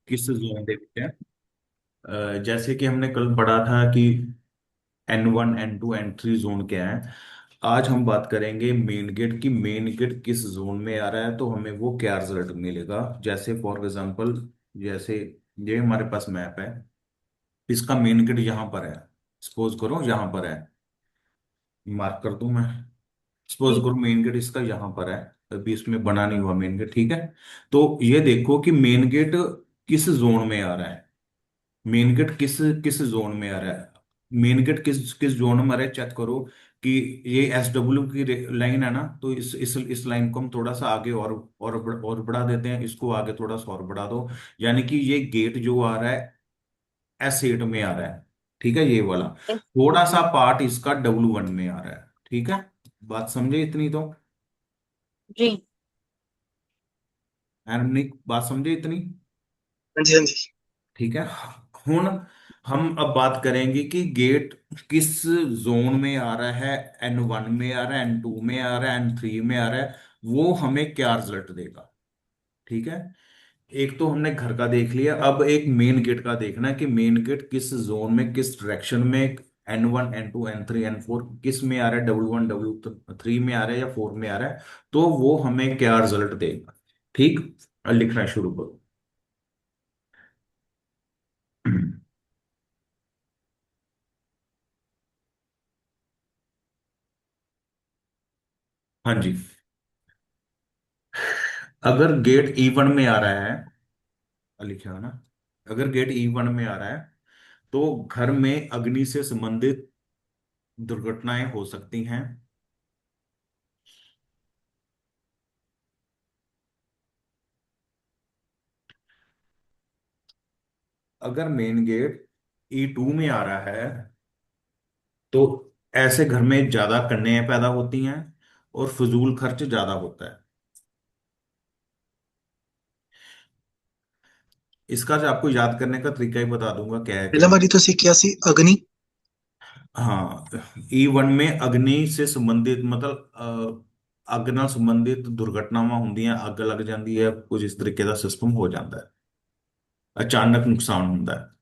किस जोन देखते हैं। जैसे कि हमने कल पढ़ा था कि N1 N2 N3 जोन क्या है। आज हम बात करेंगे मेन गेट की, मेन गेट किस जोन में आ रहा है तो हमें वो क्या रिजल्ट मिलेगा। जैसे फॉर एग्जांपल, जैसे ये हमारे पास मैप है, इसका मेन गेट यहाँ पर है। सपोज करो यहाँ पर है, मार्क कर दूं मैं। सपोज जी। करो मेन गेट इसका यहाँ पर है, अभी इसमें बना नहीं हुआ मेन गेट, ठीक है। तो ये देखो कि मेन गेट किस जोन में आ रहा है। मेन गेट किस किस जोन में आ रहा है। मेन गेट किस किस जोन में आ रहा है, चेक करो कि ये SW की लाइन है ना, तो इस लाइन को हम थोड़ा सा आगे और बढ़ा देते हैं, इसको आगे थोड़ा सा और बढ़ा दो। यानी कि ये गेट जो आ रहा है S8 में आ रहा है, ठीक है, ये वाला। थोड़ा सा पार्ट इसका W1 में आ रहा है, ठीक है। बात समझे इतनी तो? जी। एनमिक बात समझे इतनी? हाँ जी, हाँ जी। ठीक है। ਹੁਣ हम अब बात करेंगे कि गेट किस जोन में आ रहा है। N1 में आ रहा है, N2 में आ रहा है, N3 में आ रहा है, वो हमें क्या रिजल्ट देगा। ठीक है। एक तो हमने घर का देख लिया, अब एक मेन गेट का देखना है कि मेन गेट किस जोन में, किस डायरेक्शन में, N1 N2 N3 N4 किस में आ रहा है, W1 W3 में आ रहा है या 4 में आ रहा है, तो वो हमें क्या रिजल्ट देगा। ठीक। अब लिखना शुरू करो। हाँ जी। अगर गेट E1 में आ रहा है, लिखा है ना, अगर गेट E1 में आ रहा है तो घर में अग्नि से संबंधित दुर्घटनाएं हो सकती हैं। अगर मेन गेट E2 में आ रहा है तो ऐसे घर में ज्यादा कन्याएं पैदा होती हैं और फजूल खर्च ज्यादा होता है। इसका जो आपको याद करने का तरीका ही बता दूंगा क्या है पहला क्या। वाली तो सिक्यासी अग्नि। हाँ, E1 में अग्नि से संबंधित मतलब ਅੱਗ ਨਾਲ ਸੰਬੰਧਿਤ ਦੁਰਘਟਨਾਵਾਂ ਹੁੰਦੀਆਂ, ਅੱਗ ਲੱਗ ਜਾਂਦੀ ਹੈ, ਕੁਝ ਇਸ ਤਰੀਕੇ ਦਾ ਸਿਸਟਮ ਹੋ ਜਾਂਦਾ ਹੈ, ਅਚਾਨਕ ਨੁਕਸਾਨ ਹੁੰਦਾ ਹੈ।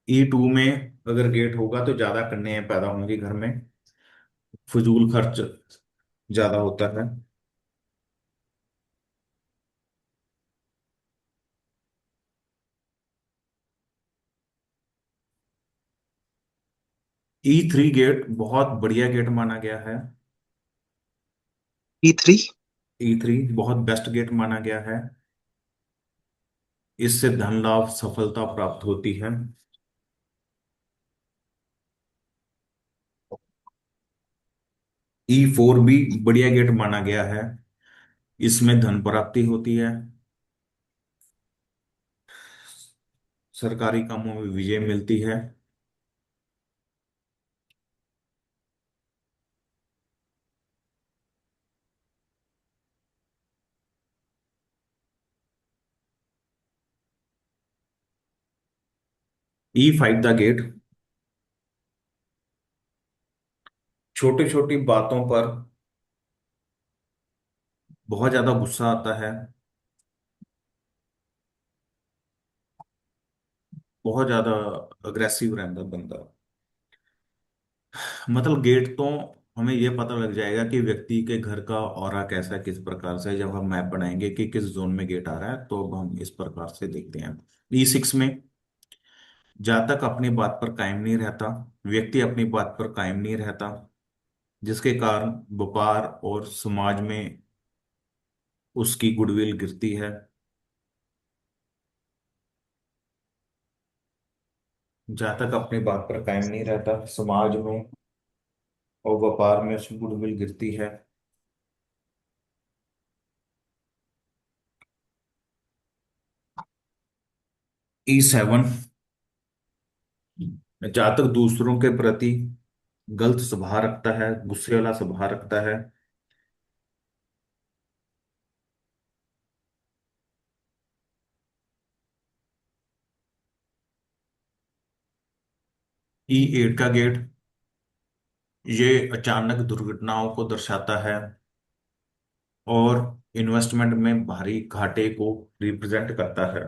E2 में अगर गेट होगा तो ज्यादा कन्याएं पैदा होंगी घर में, फजूल खर्च ज्यादा होता है। E3 गेट बहुत बढ़िया गेट माना गया है। E3। E3 बहुत बेस्ट गेट माना गया है। इससे धन लाभ सफलता प्राप्त होती है। E4 भी बढ़िया गेट माना गया है, इसमें धन प्राप्ति होती है, सरकारी कामों में विजय मिलती है। E5 द गेट, छोटी छोटी बातों पर बहुत ज्यादा गुस्सा आता है, बहुत ज्यादा अग्रेसिव रहता बंदा। मतलब गेट तो हमें यह पता लग जाएगा कि व्यक्ति के घर का ऑरा कैसा है, किस प्रकार से, जब हम मैप बनाएंगे कि किस जोन में गेट आ रहा है तो अब हम इस प्रकार से देखते हैं। E6 में जहां तक अपनी बात पर कायम नहीं रहता, व्यक्ति अपनी बात पर कायम नहीं रहता, जिसके कारण व्यापार और समाज में उसकी गुडविल गिरती है। जहां तक अपनी बात पर कायम नहीं रहता, समाज में और व्यापार में उसकी गुडविल गिरती है। E7 जहां तक दूसरों के प्रति गलत स्वभाव रखता है, गुस्से वाला स्वभाव रखता है। E8 का गेट, ये अचानक दुर्घटनाओं को दर्शाता है। और इन्वेस्टमेंट में भारी घाटे को रिप्रेजेंट करता है।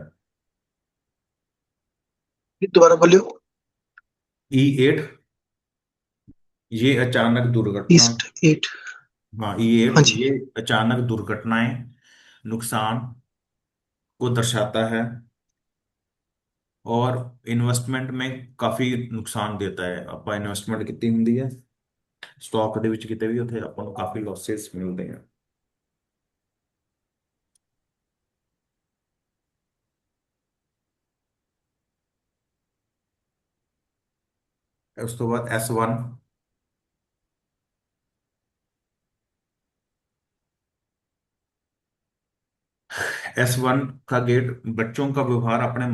ये दोबारा बोलियो। E8, ये अचानक दुर्घटना। ईस्ट 8। हाँ, E8 हाँ ये जी। अचानक दुर्घटनाएं, नुकसान को दर्शाता है, और इन्वेस्टमेंट में काफी नुकसान देता है। ਆਪਾਂ ਇਨਵੈਸਟਮੈਂਟ ਕੀਤੀ ਹੁੰਦੀ ਹੈ ਸਟਾਕ ਦੇ ਵਿੱਚ, ਕਿਤੇ ਵੀ ਉੱਥੇ ਆਪਾਂ ਨੂੰ ਕਾਫੀ ਲਾਸਸ ਮਿਲਦੇ ਆ। ਉਸ ਤੋਂ ਬਾਅਦ S1। S1 का गेट, बच्चों का व्यवहार अपने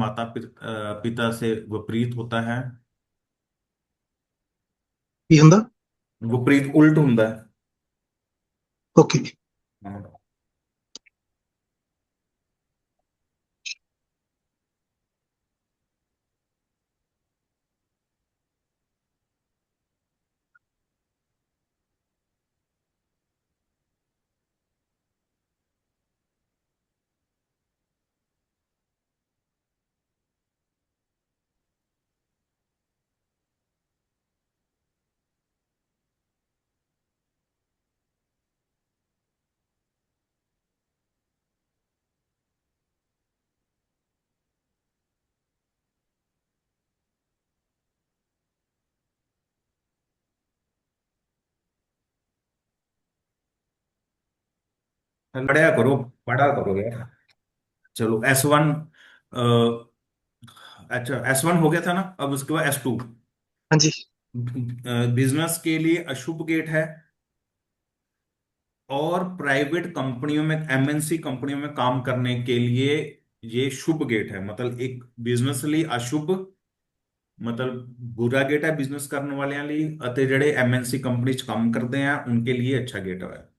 पिता से विपरीत होता है। ਕੀ ਹੁੰਦਾ? विपरीत उल्ट ਹੁੰਦਾ है। ओके। हाँ। पढ़ा करो, पढ़ा करो यार। चलो S1। अच्छा, S1 हो गया था ना, अब उसके बाद S2। हाँ जी। बिजनेस के लिए अशुभ गेट है, और प्राइवेट कंपनियों में, MNC कंपनियों में काम करने के लिए ये शुभ गेट है। मतलब एक बिजनेस ਲਈ अशुभ, मतलब बुरा गेट है बिजनेस करने वाले ਲਈ, ਅਤੇ ਜਿਹੜੇ MNC कंपनी च काम करते हैं उनके लिए अच्छा गेट है।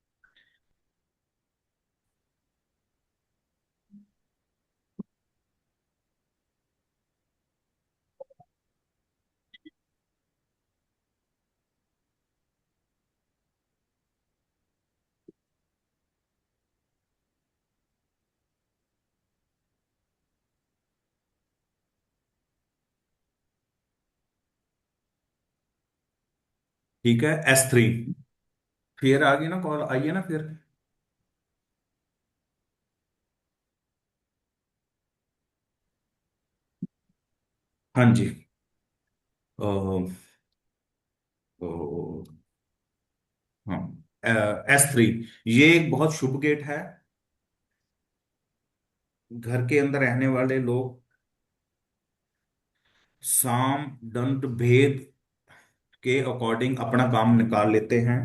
ठीक है, S3। फिर आ गई ना, कॉल आई है ना फिर। हाँ जी। अ, हाँ, S3 ये एक बहुत शुभ गेट है। घर के अंदर रहने वाले लोग साम दंत भेद के अकॉर्डिंग अपना काम निकाल लेते हैं।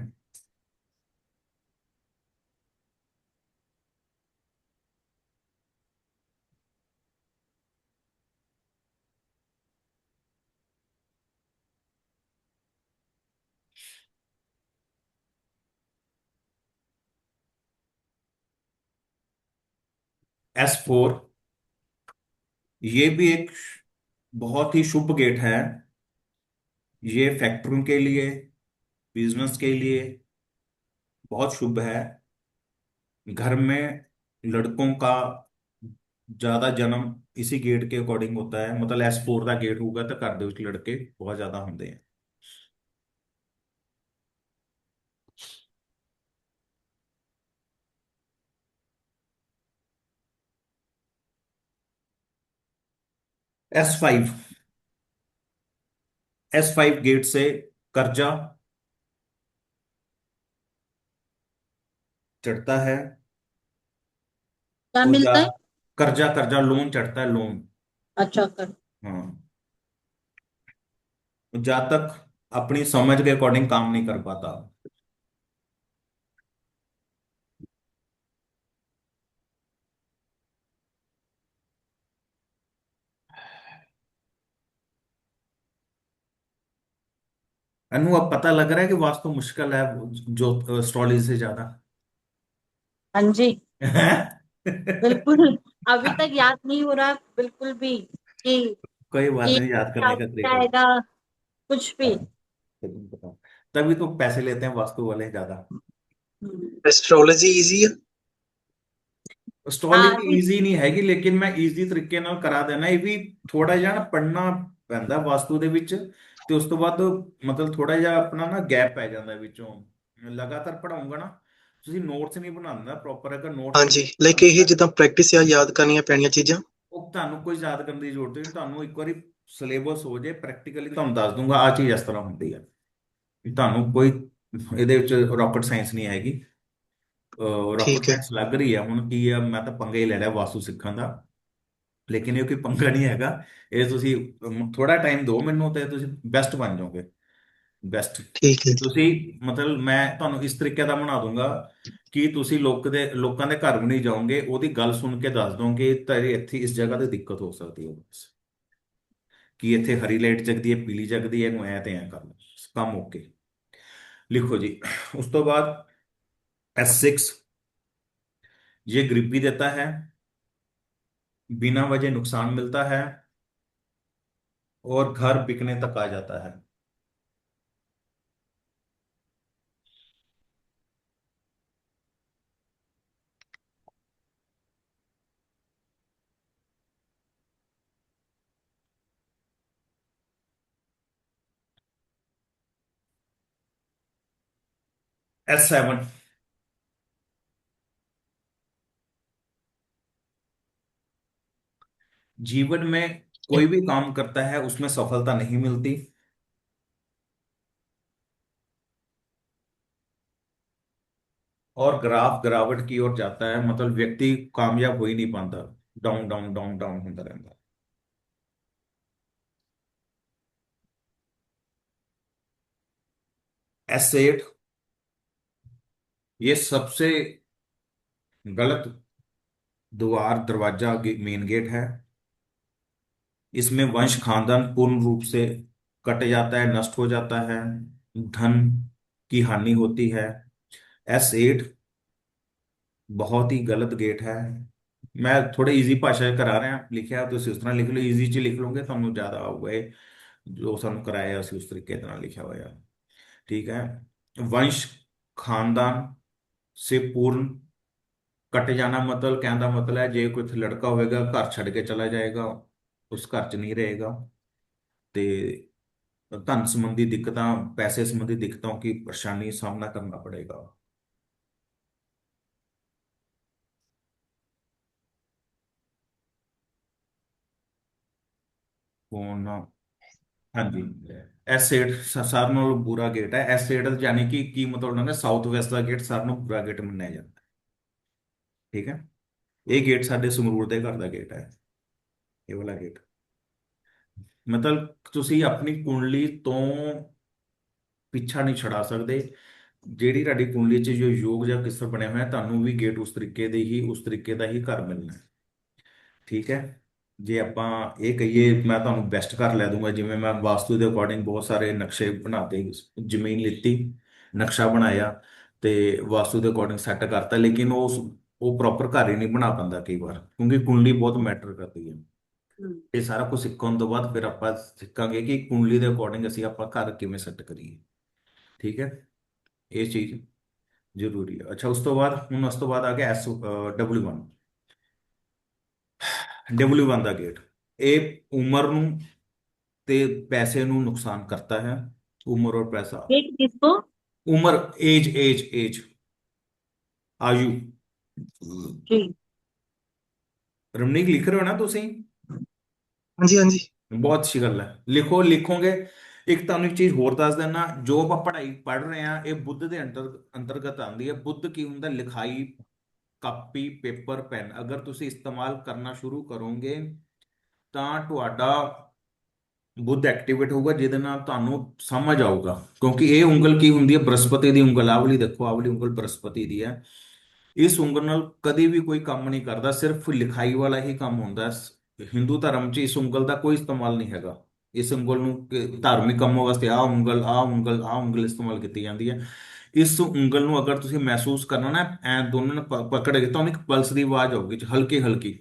S4 ये भी एक बहुत ही शुभ गेट है। ये फैक्ट्रियों के लिए, बिजनेस के लिए बहुत शुभ है। घर में लड़कों का ज्यादा जन्म इसी गेट के अकॉर्डिंग होता है। मतलब S4 का गेट होगा तो घर ਦੇ ਵਿੱਚ लड़के बहुत ज्यादा होंगे हैं। S5, S5 गेट से कर्जा चढ़ता है। क्या और जा मिलता है? कर्जा कर्जा लोन चढ़ता है, लोन। अच्छा कर। हाँ। जब तक अपनी समझ के अकॉर्डिंग काम नहीं कर पाता। अनु, अब पता लग रहा है कि वास्तु मुश्किल है जो एस्ट्रोलॉजी से ज्यादा। हाँ जी, बिल्कुल। अभी तक याद नहीं हो रहा बिल्कुल भी कि कोई बात ये नहीं, याद क्या करने का क्या तरीका। आएगा, कुछ भी। हाँ, तो तुम बताओ। तभी तो पैसे लेते हैं वास्तु वाले ज्यादा। हम्म। एस्ट्रोलॉजी इजी है। ਐਸਟ੍ਰੋਲੋਜੀ अभी ਈਜ਼ੀ ਨਹੀਂ ਹੈਗੀ, ਲੇਕਿਨ ਮੈਂ ਈਜ਼ੀ ਤਰੀਕੇ ਨਾਲ ਕਰਾ ਦੇਣਾ। ਇਹ ਵੀ ਥੋੜਾ ਜਿਹਾ ਨਾ ਪੜਨਾ ਪੈਂਦਾ ਵਾਸਤੂ ਦੇ ਵਿੱਚ, ਤੇ ਉਸ ਤੋਂ ਬਾਅਦ ਮਤਲਬ ਥੋੜਾ ਜਿਹਾ ਆਪਣਾ ਨਾ ਗੈਪ ਪੈ ਜਾਂਦਾ ਵਿੱਚੋਂ। ਲਗਾਤਾਰ ਪੜਾਉਂਗਾ ਨਾ, ਤੁਸੀਂ ਨੋਟਸ ਨਹੀਂ ਬਣਾਉਂਦਾ ਪ੍ਰੋਪਰ, ਅਗਰ ਨੋਟਸ ਹਾਂਜੀ, ਲਾਈਕ ਇਹ ਜਿੱਦਾਂ ਪ੍ਰੈਕਟਿਸ ਆ, ਯਾਦ ਕਰਨੀਆਂ ਪੈਣੀਆਂ ਚੀਜ਼ਾਂ। ਉਹ ਤੁਹਾਨੂੰ ਕੋਈ ਯਾਦ ਕਰਨ ਦੀ ਜ਼ਰੂਰਤ ਨਹੀਂ, ਤੁਹਾਨੂੰ ਇੱਕ ਵਾਰੀ ਸਿਲੇਬਸ ਹੋ ਜੇ ਪ੍ਰੈਕਟੀਕਲੀ ਤੁਹਾਨੂੰ ਦੱਸ ਦੂੰਗਾ ਆ ਚੀਜ਼ ਇਸ ਤਰ੍ਹਾਂ ਹੁੰਦੀ ਹੈ। ਤੁਹਾਨੂੰ ਕੋਈ ਇਹਦੇ ਵਿੱਚ ਰਾਕਟ ਸਾਇੰਸ ਨਹੀਂ ਹੈਗੀ। ਰਾਕਟ ਠੀਕ ਹੈ। ਸਾਇੰਸ ਲੱਗ ਰਹੀ ਹੈ ਹੁਣ, ਕੀ ਆ, ਮੈਂ ਤਾਂ ਪੰਗਾ ਹੀ ਲੈ ਲਿਆ ਵਾਸਤੂ ਸਿੱਖਣ ਦਾ। ਲੇਕਿਨ ਇਹ ਕੋਈ ਪੰਗਾ ਨਹੀਂ ਹੈਗਾ। ਇਹ ਤੁਸੀਂ ਥੋੜਾ ਟਾਈਮ ਦਿਓ ਮੈਨੂੰ, ਤੇ ਤੁਸੀਂ ਬੈਸਟ ਬਣ ਜਾਓਗੇ, ਬੈਸਟ। ਠੀਕ ਹੈ। ਤੁਸੀਂ ਮਤਲਬ ਮੈਂ ਤੁਹਾਨੂੰ ਇਸ ਤਰੀਕੇ ਦਾ ਬਣਾ ਦੂੰਗਾ ਕਿ ਤੁਸੀਂ ਲੋਕਾਂ ਦੇ ਘਰ ਵੀ ਨਹੀਂ ਜਾਓਗੇ, ਉਹਦੀ ਗੱਲ ਸੁਣ ਕੇ ਦੱਸ ਦੋਗੇ ਤੇਰੇ ਇੱਥੇ ਇਸ ਜਗ੍ਹਾ ਤੇ ਦਿੱਕਤ ਹੋ ਸਕਦੀ ਹੈ, ਬਸ ਕਿ ਇੱਥੇ ਹਰੀ ਲਾਈਟ ਜਗਦੀ ਹੈ, ਪੀਲੀ ਜਗਦੀ ਹੈ, ਇਹਨੂੰ ਐ ਤੇ ਐ ਕਰ ਲਓ, ਕੰਮ ਓਕੇ। लिखो जी। उस तो बाद S6, ये गरीबी देता है, बिना वजह नुकसान मिलता है, और घर बिकने तक आ जाता है। S7, जीवन में कोई भी काम करता है उसमें सफलता नहीं मिलती, और ग्राफ गिरावट की ओर जाता है, मतलब व्यक्ति कामयाब हो ही नहीं पाता, डाउन डाउन डाउन डाउन होता रहता है। S8, ये सबसे गलत द्वार दरवाजा मेन गेट है। इसमें वंश खानदान पूर्ण रूप से कट जाता है, नष्ट हो जाता है, धन की हानि होती है। S8 बहुत ही गलत गेट है। मैं थोड़े इजी भाषा च करा रहा लिखिਆ, ਤੁਸੀਂ ਉਸ ਤਰ੍ਹਾਂ ਲਿਖ ਲਓ, ਈਜ਼ੀ ਚ ਲਿਖ ਲਓਗੇ ਤੁਹਾਨੂੰ ਜ਼ਿਆਦਾ ਆਊਗਾ। ਇਹ ਜੋ ਸਾਨੂੰ ਕਰਾਇਆ ਅਸੀਂ ਉਸ ਤਰੀਕੇ ਦੇ ਨਾਲ ਲਿਖਿਆ ਹੋਇਆ। ਠੀਕ ਹੈ। ਵੰਸ਼ ਖਾਨਦਾਨ से पूर्ण कट जाना, मतलब कहने का मतलब है जे कोई लड़का होएगा घर छड़ के चला जाएगा, उस घर च नहीं रहेगा, ਤੇ धन संबंधी दिक्कतों, पैसे संबंधी दिक्कतों की परेशानी सामना करना पड़ेगा। कौन? हाँ जी। S8 सारे नालों बुरा गेट है। S8 यानी कि की मतलब होना साउथ वेस्ट का गेट सारे नालों बुरा गेट मन्निया जाता है। ठीक है। ये गेट साडे संगरूर दे घर का गेट है, ये वाला गेट। मतलब ਤੁਸੀਂ ਆਪਣੀ ਕੁੰਡਲੀ ਤੋਂ ਪਿੱਛਾ ਨਹੀਂ ਛਡਾ ਸਕਦੇ। ਜਿਹੜੀ ਤੁਹਾਡੀ ਕੁੰਡਲੀ 'ਚ ਜੋ ਯੋਗ ਜਾਂ ਕਿਸਰ ਬਣਿਆ ਹੋਇਆ, ਤੁਹਾਨੂੰ ਵੀ ਗੇਟ ਉਸ ਤਰੀਕੇ ਦੇ ਹੀ, ਉਸ ਤਰੀਕੇ ਦਾ ਹੀ ਘਰ ਮਿਲਣਾ ਹੈ। ਠੀਕ ਹੈ। ਜੇ ਆਪਾਂ ਇਹ ਕਹੀਏ ਮੈਂ ਤੁਹਾਨੂੰ ਬੈਸਟ ਘਰ ਲੈ ਦੂੰਗਾ, ਜਿਵੇਂ ਮੈਂ ਵਾਸਤੂ ਦੇ ਅਕੋਰਡਿੰਗ ਬਹੁਤ ਸਾਰੇ ਨਕਸ਼ੇ ਬਣਾਤੇ, ਜ਼ਮੀਨ ਲਿੱਤੀ, ਨਕਸ਼ਾ ਬਣਾਇਆ, ਤੇ ਵਾਸਤੂ ਦੇ ਅਕੋਰਡਿੰਗ ਸੈੱਟ ਕਰਤਾ, ਲੇਕਿਨ ਉਹ ਪ੍ਰੋਪਰ ਘਰ ਹੀ ਨਹੀਂ ਬਣਾ ਪਾਉਂਦਾ ਕਈ ਵਾਰ, ਕਿਉਂਕਿ ਕੁੰਡਲੀ ਬਹੁਤ ਮੈਟਰ ਕਰਦੀ ਹੈ। ਇਹ ਸਾਰਾ ਕੁਝ ਸਿੱਖਣ ਤੋਂ ਬਾਅਦ ਫਿਰ ਆਪਾਂ ਸਿੱਖਾਂਗੇ ਕਿ ਕੁੰਡਲੀ ਦੇ ਅਕੋਰਡਿੰਗ ਅਸੀਂ ਆਪਾਂ ਘਰ ਕਿਵੇਂ ਸੈੱਟ ਕਰੀਏ। ਠੀਕ ਹੈ। ਇਹ ਚੀਜ਼ ਜ਼ਰੂਰੀ ਹੈ। ਅੱਛਾ, ਉਸ ਤੋਂ ਬਾਅਦ ਹੁਣ ਉਸ ਤੋਂ ਬਾਅਦ ਆ ਗਿਆ W1। W1 ਦਾ ਗੇਟ, ਇਹ ਉਮਰ ਨੂੰ ਤੇ ਪੈਸੇ ਨੂੰ ਨੁਕਸਾਨ ਕਰਤਾ ਹੈ। ਉਮਰ और पैसा। एक किसको? उम्र, एज एज एज, आयु। जी। रमनीक लिख रहे हो ना ਤੁਸੀਂ? ਹਾਂਜੀ ਹਾਂਜੀ। ਬਹੁਤ ਅੱਛੀ ਗੱਲ ਹੈ, ਲਿਖੋ, ਲਿਖੋਗੇ। ਇੱਕ ਤੁਹਾਨੂੰ ਇੱਕ ਚੀਜ਼ ਹੋਰ ਦੱਸ ਦਿੰਦਾ, ਜੋ ਆਪਾਂ ਪੜ੍ਹਾਈ ਪੜ੍ਹ ਰਹੇ ਹਾਂ ਇਹ ਬੁੱਧ ਦੇ ਅੰਤਰਗਤ ਆਉਂਦੀ ਹੈ। ਬੁੱਧ ਕੀ ਹੁੰਦਾ? ਲਿਖਾਈ, ਕਾਪੀ, ਪੇਪਰ, ਪੈਨ। ਅਗਰ ਤੁਸੀਂ ਇਸਤੇਮਾਲ ਕਰਨਾ ਸ਼ੁਰੂ ਕਰੋਗੇ ਤਾਂ ਤੁਹਾਡਾ ਬੁੱਧ ਐਕਟੀਵੇਟ ਹੋਊਗਾ, ਜਿਹਦੇ ਨਾਲ ਤੁਹਾਨੂੰ ਸਮਝ ਆਊਗਾ। ਕਿਉਂਕਿ ਇਹ ਉਂਗਲ ਕੀ ਹੁੰਦੀ ਹੈ? ਬ੍ਰਹਸਪਤੀ ਦੀ ਉਂਗਲ। ਆਹ ਵਾਲੀ ਦੇਖੋ, ਆਹ ਵਾਲੀ ਉਂਗਲ ਬ੍ਰਹਸਪਤੀ ਦੀ ਹੈ। ਇਸ ਉਂਗਲ ਨਾਲ ਕਦੇ ਵੀ ਕੋਈ ਕੰਮ ਨਹੀਂ ਕਰਦਾ, ਸਿਰਫ ਲਿਖਾਈ ਵਾਲਾ ਹੀ ਕੰਮ ਹੁੰਦਾ ਹੈ। ਹਿੰਦੂ ਧਰਮ 'ਚ ਇਸ ਉਂਗਲ ਦਾ ਕੋਈ ਇਸਤੇਮਾਲ ਨਹੀਂ ਹੈਗਾ। ਇਸ ਉਂਗਲ ਨੂੰ ਧਾਰਮਿਕ ਕੰਮਾਂ ਵਾਸਤੇ ਆਹ ਉਂਗਲ, ਆਹ ਉਂਗਲ, ਆਹ ਉਂਗਲ ਇਸਤੇਮਾਲ ਕੀਤੀ ਜਾਂਦੀ ਹੈ। ਇਸ ਉਂਗਲ ਨੂੰ ਅਗਰ ਤੁਸੀਂ ਮਹਿਸੂਸ ਕਰਨਾ ਨਾ, ਐ ਦੋਨਾਂ ਨੂੰ ਪਕੜ ਕੇ, ਤੁਹਾਨੂੰ ਇੱਕ ਪਲਸ ਦੀ ਆਵਾਜ਼ ਆਊਗੀ ਹਲਕੀ ਹਲਕੀ।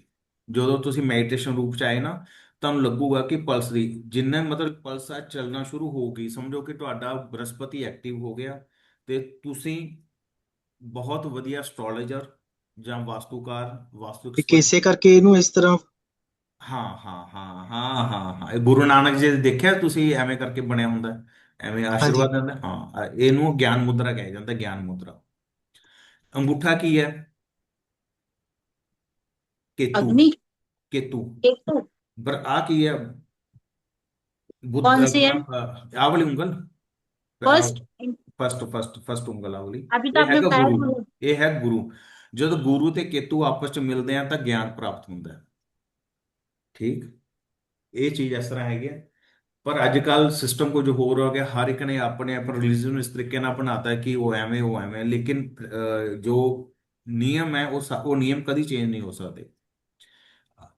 ਜਦੋਂ ਤੁਸੀਂ ਮੈਡੀਟੇਸ਼ਨ ਰੂਪ 'ਚ ਆਏ ਨਾ, ਤੁਹਾਨੂੰ ਲੱਗੂਗਾ ਕਿ ਪਲਸ ਦੀ ਜਿੰਨਾ ਮਤਲਬ ਪਲਸ ਆ ਚੱਲਣਾ ਸ਼ੁਰੂ ਹੋਊਗੀ, ਸਮਝੋ ਕਿ ਤੁਹਾਡਾ ਬ੍ਰਹਸਪਤੀ ਐਕਟਿਵ ਹੋ ਗਿਆ, ਤੇ ਤੁਸੀਂ ਬਹੁਤ ਵਧੀਆ ਐਸਟ੍ਰੋਲੋਜਰ ਜਾਂ ਵਾਸਤੂਕਾਰ, ਵਾਸਤੂ ਇੱਕ ਐਕਸਪਰਟ। ਇਸੇ ਕਰਕੇ ਇਹਨੂੰ ਇਸ ਤਰ੍ਹਾਂ। ਹਾਂ ਹਾਂ ਹਾਂ ਹਾਂ ਹਾਂ ਹਾਂ, ਇਹ ਗੁਰੂ ਨਾਨਕ ਜੀ ਦੇ ਦੇਖਿਆ ਤੁਸੀਂ, ਐਵੇਂ ਕਰਕੇ ਬਣਿਆ ਹੁੰਦਾ ਹੈ, ਐਵੇਂ ਹਾਂਜੀ ਆਸ਼ੀਰਵਾਦ ਦਿੰਦਾ, ਹਾਂ ਇਹਨੂੰ ਗਿਆਨ ਮੁਦਰਾ ਕਿਹਾ ਜਾਂਦਾ, ਗਿਆਨ ਮੁਦਰਾ। ਅੰਗੂਠਾ ਕੀ ਹੈ? ਕੇਤੂ। अग्नि। ਕੇਤੂ। केतु। ਪਰ ਆ ਕੀ ਹੈ? ਬੁੱਧ कौन सी है? ਆਪਣਾ ਆਹ वाली ਉਂਗਲ, फर्स्ट। ਫਸਟ फर्स्ट फर्स्ट ਉਂਗਲ ਆ ਵਾਲੀ। अभी तो ਇਹ आपने ਹੈਗਾ बताया ਗੁਰੂ। गुरु। ਇਹ ਹੈ ਗੁਰੂ। ਜਦੋਂ ਗੁਰੂ ਤੇ ਕੇਤੂ ਆਪਸ ਚ ਮਿਲਦੇ ਆ ਤਾਂ ਗਿਆਨ ਪ੍ਰਾਪਤ ਹੁੰਦਾ ਹੈ। ਠੀਕ। ਇਹ ਚੀਜ਼ ਇਸ ਤਰ੍ਹਾਂ ਹੈਗੀ ਹੈ। ਪਰ ਅੱਜ ਕੱਲ ਸਿਸਟਮ ਕੁਝ ਹੋਰ ਹੋ ਗਿਆ, ਹਰ ਇੱਕ ਨੇ ਆਪਣੇ ਆਪਣੇ ਰਿਲੀਜਨ ਨੂੰ ਇਸ ਤਰੀਕੇ ਨਾਲ ਬਣਾਤਾ ਹੈ ਕਿ ਉਹ ਐਵੇਂ, ਲੇਕਿਨ ਜੋ ਨਿਯਮ ਹੈ ਉਹ ਨਿਯਮ ਕਦੀ ਚੇਂਜ ਨਹੀਂ ਹੋ ਸਕਦੇ।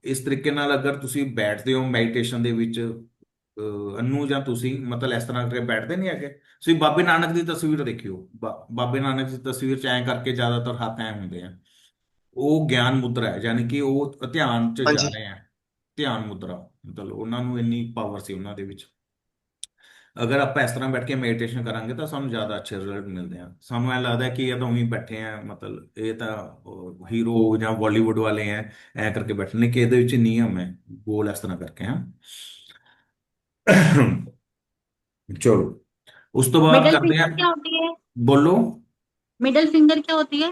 ਇਸ ਤਰੀਕੇ ਨਾਲ ਅਗਰ ਤੁਸੀਂ ਬੈਠਦੇ ਹੋ ਮੈਡੀਟੇਸ਼ਨ ਦੇ ਵਿੱਚ, ਅੰਨੂ ਜਾਂ ਤੁਸੀਂ ਮਤਲਬ ਇਸ ਤਰ੍ਹਾਂ ਕਰਕੇ ਬੈਠਦੇ ਨਹੀਂ ਹੈਗੇ, ਤੁਸੀਂ ਬਾਬੇ ਨਾਨਕ ਦੀ ਤਸਵੀਰ ਦੇਖਿਓ, ਬਾਬੇ ਨਾਨਕ ਦੀ ਤਸਵੀਰ ਚ ਐਂ ਕਰਕੇ ਜ਼ਿਆਦਾਤਰ ਹੱਥ ਐਂ ਹੁੰਦੇ ਆ। ਉਹ ਗਿਆਨ ਮੁਦਰਾ ਹੈ, ਯਾਨੀ ਕਿ ਉਹ ਧਿਆਨ ਚ ਜਾ ਹਾਂਜੀ ਰਹੇ ਆ। ਧਿਆਨ ਮੁਦਰਾ, ਮਤਲਬ ਉਹਨਾਂ ਨੂੰ ਇੰਨੀ ਪਾਵਰ ਸੀ ਉਹਨਾਂ ਦੇ ਵਿੱਚ। ਅਗਰ ਆਪਾਂ ਇਸ ਤਰ੍ਹਾਂ ਬੈਠ ਕੇ ਮੈਡੀਟੇਸ਼ਨ ਕਰਾਂਗੇ ਤਾਂ ਸਾਨੂੰ ਜ਼ਿਆਦਾ ਅੱਛੇ ਰਿਜ਼ਲਟ ਮਿਲਦੇ ਆ। ਸਾਨੂੰ ਐ ਲੱਗਦਾ ਕਿ ਇਹ ਤਾਂ ਉਹੀ ਬੈਠੇ ਆ, ਮਤਲਬ ਇਹ ਤਾਂ ਹੀਰੋ ਜਾਂ ਬਾਲੀਵੁੱਡ ਵਾਲੇ ਆ, ਐ ਕਰਕੇ ਬੈਠੇ ਨੇ, ਕਿ ਇਹਦੇ ਵਿੱਚ ਨਿਯਮ ਹੈ, ਗੋਲ ਇਸ ਤਰ੍ਹਾਂ ਕਰਕੇ ਆ। ਚਲੋ, ਉਸ ਤੋਂ ਬਾਅਦ मिडल ਕਰਦੇ ਆ। फिंगर क्या होती है? ਬੋਲੋ। मिडल फिंगर क्या होती है?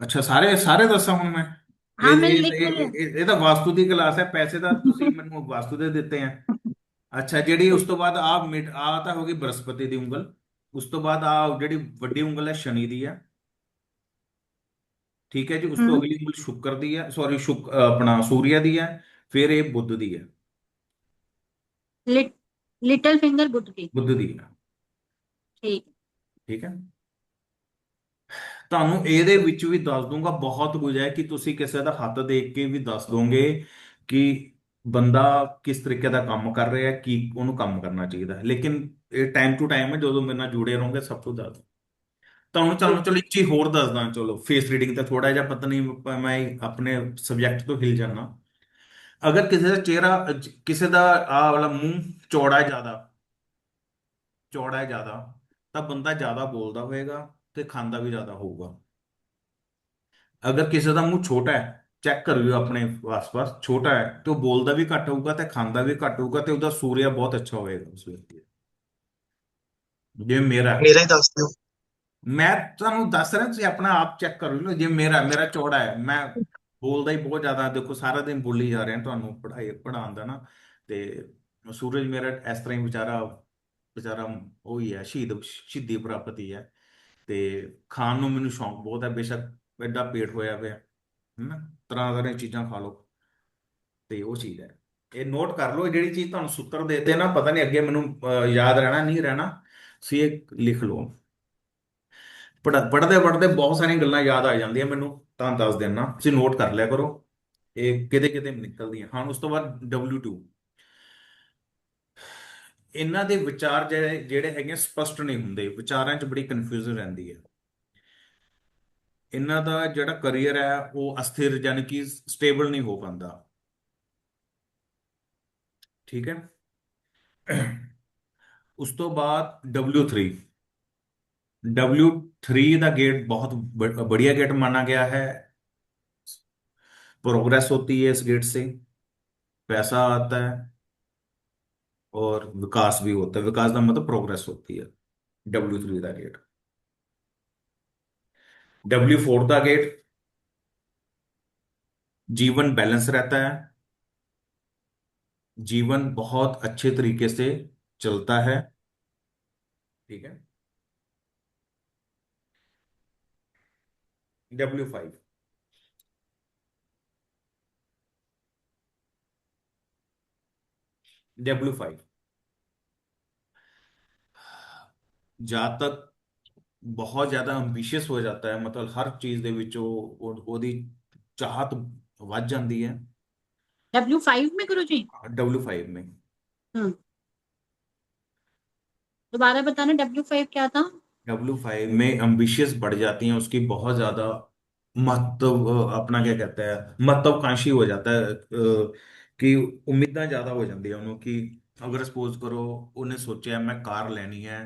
ਅੱਛਾ, ਸਾਰੇ ਸਾਰੇ ਦੱਸਾਂ ਹੁਣ ਮੈਂ? हाँ, मैंने लिख लिया। ਇਹ ਤਾਂ ਵਾਸਤੂ ਦੀ ਕਲਾਸ ਹੈ, ਪੈਸੇ ਤਾਂ ਤੁਸੀਂ ਮੈਨੂੰ ਵਾਸਤੂ ਦੇ ਦਿੱਤੇ ਆ। ਅੱਛਾ, ਜਿਹੜੀ ਉਸ ਤੋਂ ਬਾਅਦ ਆ ਤਾਂ ਹੋ ਗਈ ਬ੍ਰਹਸਪਤੀ ਦੀ ਉਂਗਲ। ਉਸ ਤੋਂ ਬਾਅਦ ਆ ਜਿਹੜੀ ਵੱਡੀ ਉਂਗਲ ਹੈ ਸ਼ਨੀ ਦੀ ਹੈ। ਠੀਕ ਹੈ ਜੀ। ਉਸ ਤੋਂ हम्म। ਅਗਲੀ ਉਂਗਲ ਸ਼ੁੱਕਰ ਦੀ ਹੈ, ਸੌਰੀ ਆਪਣਾ ਸੂਰਿਆ ਦੀ ਹੈ। ਫਿਰ ਇਹ ਬੁੱਧ ਦੀ ਹੈ। लिट, लिटिल फिंगर बुद्ध की। ਬੁੱਧ ਦੀ ਹੈ। ठीक। ਠੀਕ ਹੈ। ਤੁਹਾਨੂੰ ਇਹਦੇ ਵਿੱਚ ਵੀ ਦੱਸ ਦੂੰਗਾ, ਬਹੁਤ ਕੁਝ ਹੈ ਕਿ ਤੁਸੀਂ ਕਿਸੇ ਦਾ ਹੱਥ ਦੇਖ ਕੇ ਵੀ ਦੱਸ ਦੋਗੇ ਕਿ ਬੰਦਾ ਕਿਸ ਤਰੀਕੇ ਦਾ ਕੰਮ ਕਰ ਰਿਹਾ ਹੈ, ਕੀ ਉਹਨੂੰ ਕੰਮ ਕਰਨਾ ਚਾਹੀਦਾ ਹੈ। ਲੇਕਿਨ ਇਹ ਟਾਈਮ ਟੂ ਟਾਈਮ ਹੈ, ਜਦੋਂ ਮੇਰੇ ਨਾਲ ਜੁੜੇ ਰਹੋਗੇ ਸਭ ਕੁਝ ਦੱਸ ਦੂੰ। ਤੁਹਾਨੂੰ ਤੁਹਾਨੂੰ ਚਲੋ ਇੱਕ ਚੀਜ਼ ਹੋਰ ਦੱਸਦਾ, ਚਲੋ ਫੇਸ ਰੀਡਿੰਗ ਤਾਂ ਥੋੜਾ ਜਿਹਾ ਪਤਾ ਨਹੀਂ, ਮੈਂ ਆਪਣੇ ਸਬਜੈਕਟ ਤੋਂ ਹਿਲ ਜਾਣਾ। ਅਗਰ ਕਿਸੇ ਦਾ ਚਿਹਰਾ ਕਿਸੇ ਦਾ ਆਹ ਵਾਲਾ ਮੂੰਹ ਚੌੜਾ ਹੈ ਜ਼ਿਆਦਾ, ਚੌੜਾ ਹੈ ਜ਼ਿਆਦਾ, ਤਾਂ ਬੰਦਾ ਜ਼ਿਆਦਾ ਬੋਲਦਾ ਹੋਏਗਾ ਤੇ ਖਾਂਦਾ ਵੀ ਜ਼ਿਆਦਾ ਹੋਊਗਾ। ਅਗਰ ਕਿਸੇ ਦਾ ਮੂੰਹ ਛੋਟਾ ਹੈ, ਚੈੱਕ ਕਰਿਓ ਆਪਣੇ ਆਸ-ਪਾਸ, ਛੋਟਾ ਹੈ ਤੇ ਉਹ ਬੋਲਦਾ ਵੀ ਘੱਟ ਹੋਊਗਾ ਤੇ ਖਾਂਦਾ ਵੀ ਘੱਟ ਹੋਊਗਾ, ਤੇ ਉਹਦਾ ਸੂਰਿਆ ਬਹੁਤ ਅੱਛਾ ਹੋਏਗਾ ਉਸ ਵਿਅਕਤੀ ਦਾ। ਜਿਵੇਂ ਮੇਰਾ ਹੈ। ਮੇਰਾ ਹੀ ਦੱਸ ਦਿਓ। ਮੈਂ ਤੁਹਾਨੂੰ ਦੱਸ ਰਿਹਾ, ਤੁਸੀਂ ਆਪਣਾ ਆਪ ਚੈੱਕ ਕਰ ਲਓ। ਜੇ ਮੇਰਾ ਚੌੜਾ ਹੈ, ਮੈਂ ਬੋਲਦਾ ਹੀ ਬਹੁਤ ਜ਼ਿਆਦਾ, ਦੇਖੋ ਸਾਰਾ ਦਿਨ ਬੋਲੀ ਜਾ ਰਿਹਾ ਤੁਹਾਨੂੰ ਪੜਾਉਣ ਦਾ ਨਾ। ਤੇ ਸੂਰਜ ਮੇਰਾ ਇਸ ਤਰ੍ਹਾਂ ਹੀ ਵਿਚਾਰਾ, ਵਿਚਾਰਾ ਉਹੀ ਹੈ, ਸ਼ਹੀਦੀ ਪ੍ਰਾਪਤ ਹੀ ਹੈ। ਤੇ ਖਾਣ ਨੂੰ ਮੈਨੂੰ ਸ਼ੌਂਕ ਬਹੁਤ ਹੈ, ਬੇਸ਼ੱਕ ਐਡਾ ਪੇਟ ਹੋਇਆ ਪਿਆ ਹਨਾ, ਤਰ੍ਹਾਂ ਤਰ੍ਹਾਂ ਦੀਆਂ ਚੀਜ਼ਾਂ ਖਾ ਲਓ। ਤੇ ਉਹ ਚੀਜ਼ ਹੈ, ਇਹ ਨੋਟ ਕਰ ਲਓ। ਜਿਹੜੀ ਚੀਜ਼ ਤੁਹਾਨੂੰ ਸੂਤਰ ਦੇਤੇ ਨਾ, ਪਤਾ ਨਹੀਂ ਅੱਗੇ ਮੈਨੂੰ ਯਾਦ ਰਹਿਣਾ ਨਹੀਂ ਰਹਿਣਾ, ਤੁਸੀਂ ਇਹ ਲਿਖ ਲਓ। ਪੜ੍ਹਦੇ ਪੜ੍ਹਦੇ ਬਹੁਤ ਸਾਰੀਆਂ ਗੱਲਾਂ ਯਾਦ ਆ ਜਾਂਦੀਆਂ ਮੈਨੂੰ, ਤਾਂ ਦੱਸ ਦੇਣਾ, ਤੁਸੀਂ ਨੋਟ ਕਰ ਲਿਆ ਕਰੋ। ਇਹ ਕਿਤੇ ਕਿਤੇ ਨਿਕਲਦੀਆਂ ਹਾਂ। ਉਸ ਤੋਂ ਬਾਅਦ W2। ਇਹਨਾਂ ਦੇ ਵਿਚਾਰ ਜਿਹੜੇ ਜਿਹੜੇ ਹੈਗੇ ਸਪਸ਼ਟ ਨਹੀਂ ਹੁੰਦੇ, ਵਿਚਾਰਾਂ 'ਚ ਬੜੀ ਕਨਫਿਊਜ਼ਨ ਰਹਿੰਦੀ ਹੈ। ਇਹਨਾਂ ਦਾ ਜਿਹੜਾ ਕਰੀਅਰ ਹੈ ਉਹ ਅਸਥਿਰ, ਯਾਨੀ ਕਿ ਸਟੇਬਲ ਨਹੀਂ ਹੋ ਪਾਉਂਦਾ। ਠੀਕ ਹੈ। ਉਸ ਤੋਂ ਬਾਅਦ W3। W3 ਦਾ गेट बहुत बढ़िया गेट माना गया है। प्रोग्रेस होती है इस गेट से, पैसा आता है और विकास भी होता है। विकास का मतलब प्रोग्रेस होती है। W3 का गेट। W4 का गेट, जीवन बैलेंस रहता है, जीवन बहुत अच्छे तरीके से चलता है। ठीक है। W5। W5 ਜਾਤਕ ਬਹੁਤ ਜ਼ਿਆਦਾ ਐਂਬੀਸ਼ੀਅਸ ਹੋ ਜਾਂਦਾ ਹੈ, ਮਤਲਬ ਹਰ ਚੀਜ਼ ਦੇ ਵਿੱਚ ਉਹਦੀ ਚਾਹਤ ਵੱਧ ਜਾਂਦੀ ਹੈ। W5 में गुरु जी? W5 में। हम्म। दोबारा बताना, W5 क्या था? W5 में एम्बिशियस बढ़ जाती हैं, उसकी बहुत ज्यादा महत्व, अपना क्या कहते हैं, महत्वाकांक्षी हो जाता है, कि उम्मीदां ज्यादा हो जाती है ਉਹਨੂੰ, ਕਿ ਅਗਰ ਸਪੋਜ਼ ਕਰੋ ਉਹਨੇ ਸੋਚਿਆ ਮੈਂ ਕਾਰ ਲੈਣੀ ਹੈ,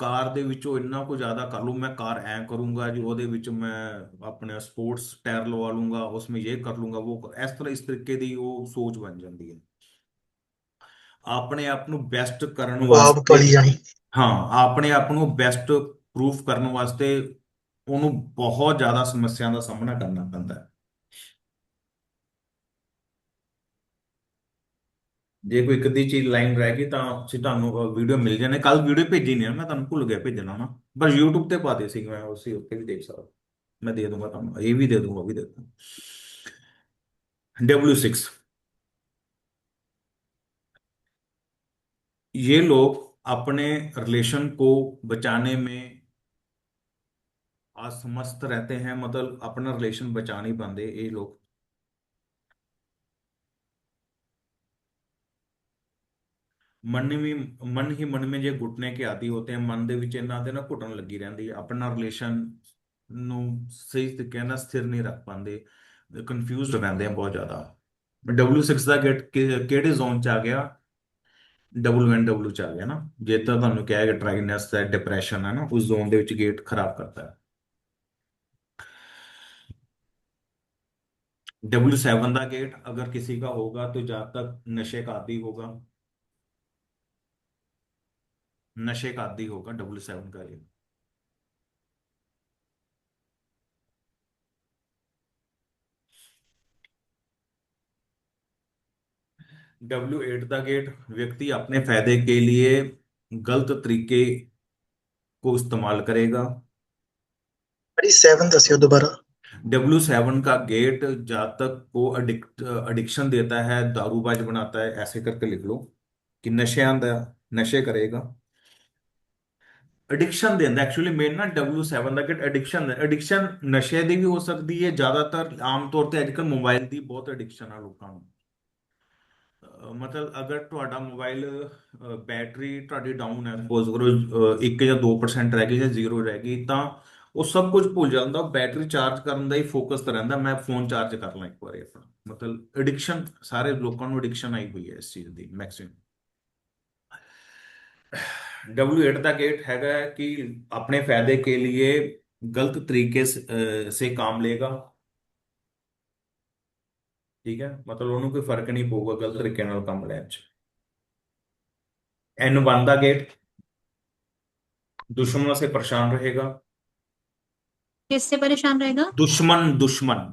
ਕਾਰ ਦੇ ਵਿੱਚੋਂ ਇੰਨਾ ਕੁ ਜ਼ਿਆਦਾ ਕਰ ਲੂੰ, मैं कार ऐ करूंगा जी, ਉਹਦੇ ਵਿੱਚ ਮੈਂ ਆਪਣੇ ਸਪੋਰट्स टायर लगा लूंगा, उसमें ये कर लूंगा वो ਇਸ ਤਰ੍ਹਾਂ ਇਸ ਤਰੀਕੇ ਦੀ ਉਹ ਸੋਚ ਬਣ ਜਾਂਦੀ ਹੈ। ਆਪਣੇ ਆਪ ਨੂੰ ਬੈਸਟ ਕਰਨ ਉਹ ਆਪ ਵਾਸਤੇ, ਪਲੀ ਜਾਣੀ। ਹਾਂ, ਆਪਣੇ ਆਪ ਨੂੰ ਬੈਸਟ ਪ੍ਰੂਫ ਕਰਨ ਵਾਸਤੇ ਉਹਨੂੰ ਬਹੁਤ ਜ਼ਿਆਦਾ ਸਮੱਸਿਆ ਦਾ ਸਾਹਮਣਾ ਕਰਨਾ ਪੈਂਦਾ ਹੈ। ਜੇ ਕੋਈ ਇੱਕ ਅੱਧੀ ਚੀਜ਼ ਲਾਈਨ ਰਹਿ ਗਈ ਤਾਂ ਅਸੀਂ ਤੁਹਾਨੂੰ ਵੀਡੀਓ ਮਿਲ ਜਾਣੇ, ਕੱਲ ਵੀਡੀਓ ਭੇਜੀ ਨਹੀਂ ਨਾ, ਮੈਂ ਤੁਹਾਨੂੰ ਭੁੱਲ ਗਿਆ ਭੇਜਣਾ ਨਾ, ਪਰ YouTube ਤੇ ਪਾ ਦੇ ਸੀ ਮੈਂ, ਉਸੇ ਉੱਤੇ ਵੀ ਦੇਖ ਸਕਦਾ। मैं दे दूंगा ਤੁਹਾਨੂੰ, ਇਹ ਵੀ ਦੇ दूंगा, वो भी दे दूंगा। W6, ये लोग अपने रिलेशन को बचाने में असमस्त रहते हैं, मतलब अपना रिलेशन बचा नहीं पाते ये लोग। मन ही मन में ਜੇ घुटने के आदी होते हैं, ਮਨ ਦੇ ਵਿੱਚ ਇਹਨਾਂ ਦੇ ਨਾ ਘੁਟਣ ਲੱਗੀ ਰਹਿੰਦੀ ਹੈ, ਆਪਣਾ ਰਿਲੇਸ਼ਨ ਨੂੰ ਸਹੀ ਤਰੀਕੇ ਨਾਲ ਸਥਿਰ ਨਹੀਂ ਰੱਖ ਪਾਉਂਦੇ, ਕਨਫਿਊਜ਼ਡ ਰਹਿੰਦੇ ਆ ਬਹੁਤ ਜ਼ਿਆਦਾ। W6 ਦਾ ਗੇਟ ਕਿਹੜੇ ਜ਼ੋਨ ਚ ਆ ਗਿਆ? WNW ਚ ਆ ਗਿਆ ਨਾ, ਜੇ ਤਾਂ ਤੁਹਾਨੂੰ ਕਿਹਾ ਕਿ ਡਰਾਈਨੈਸ ਹੈ, ਡਿਪਰੈਸ਼ਨ ਹੈ ਨਾ, ਉਸ ਜ਼ੋਨ ਦੇ ਵਿੱਚ ਗੇਟ ਖਰਾਬ ਕਰਦਾ ਹੈ। W7 का गेट अगर किसी का होगा तो जहां तक नशे का आदी होगा, नशे का आदी होगा W7 का गेट। W8 का गेट व्यक्ति अपने फायदे के लिए गलत तरीके को इस्तेमाल करेगा। ਬੜੀ 7 ਦੱਸਿਓ ਦੁਬਾਰਾ। W7 का गेट जहां तक को एडिक्शन देता है, दारूबाज बनाता है, ऐसे करके लिख लो कि नशे आंदा, नशे करेगा, एडिक्शन देंदा। एक्चुअली मेन ना W7 ਦਾ ਕਿ ਐਡਿਕਸ਼ਨ, ਐਡਿਕਸ਼ਨ ਨਸ਼ੇ ਦੀ ਵੀ ਹੋ ਸਕਦੀ ਹੈ, ਜ਼ਿਆਦਾਤਰ ਆਮ ਤੌਰ ਤੇ ਅੱਜਕੱਲ ਮੋਬਾਈਲ ਦੀ ਬਹੁਤ ਐਡਿਕਸ਼ਨ ਆ ਲੋਕਾਂ ਨੂੰ। ਮਤਲਬ ਅਗਰ ਤੁਹਾਡਾ ਮੋਬਾਈਲ ਬੈਟਰੀ ਤੁਹਾਡੀ ਡਾਊਨ ਹੈ, ਸਪੋਜ਼ ਕਰੋ 1 ਜਾਂ 2% ਰਹਿ ਗਈ ਜਾਂ 0 ਰਹਿ ਗਈ, ਤਾਂ ਉਹ ਸਭ ਕੁਝ ਭੁੱਲ ਜਾਂਦਾ, ਬੈਟਰੀ ਚਾਰਜ ਕਰਨ ਦਾ ਹੀ ਫੋਕਸ ਤੇ ਰਹਿੰਦਾ, ਮੈਂ ਫੋਨ ਚਾਰਜ ਕਰ ਲਾਂ ਇੱਕ ਵਾਰੀ ਆਪਣਾ। ਮਤਲਬ ਐਡਿਕਸ਼ਨ, ਸਾਰੇ ਲੋਕਾਂ ਨੂੰ ਐਡਿਕਸ਼ਨ ਆਈ ਹੋਈ ਹੈ ਇਸ ਚੀਜ਼ ਦੀ ਮੈਕਸਿਮਮ। W8 का गेट हैगा कि अपने फायदे के लिए गलत तरीके से काम लेगा। ठीक है, मतलब ਉਹਨੂੰ ਕੋਈ ਫਰਕ ਨਹੀਂ ਪਊਗਾ ਗਲਤ ਤਰੀਕੇ ਨਾਲ ਕੰਮ ਲੈਣ ਚ। N1 का गेट दुश्मनों से परेशान रहेगा। किससे परेशान रहेगा? दुश्मन, दुश्मन,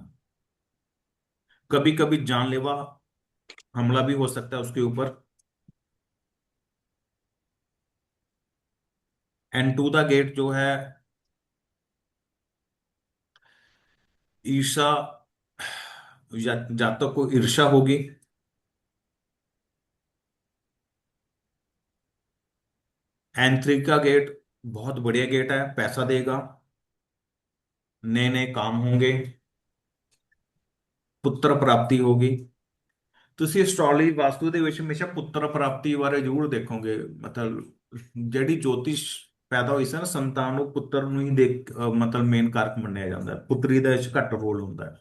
कभी कभी जानलेवा हमला भी हो सकता है उसके ऊपर। N2 का गेट जो है ईर्षा, या जातक को ईर्षा होगी। N3 का गेट बहुत बढ़िया गेट है, पैसा देगा, नए नए काम होंगे, ਪੁੱਤਰ ਪ੍ਰਾਪਤੀ ਹੋਗੀ। ਤੁਸੀਂ ਐਸਟ੍ਰੋਲੋਜੀ ਵਾਸਤੂ ਦੇ ਵਿੱਚ ਹਮੇਸ਼ਾ ਪੁੱਤਰ ਪ੍ਰਾਪਤੀ ਬਾਰੇ ਜ਼ਰੂਰ ਦੇਖੋਗੇ। ਮਤਲਬ ਜਿਹੜੀ ਜੋਤਿਸ਼ ਪੈਦਾ ਹੋਈ ਸੀ ਨਾ ਸੰਤਾਨ, ਉਹ ਪੁੱਤਰ ਨੂੰ ਹੀ ਦੇਖ ਮਤਲਬ ਮੇਨ ਕਾਰਕ ਮੰਨਿਆ ਜਾਂਦਾ ਹੈ, ਪੁੱਤਰੀ ਦਾ ਵਿੱਚ ਘੱਟ ਰੋਲ ਹੁੰਦਾ ਹੈ।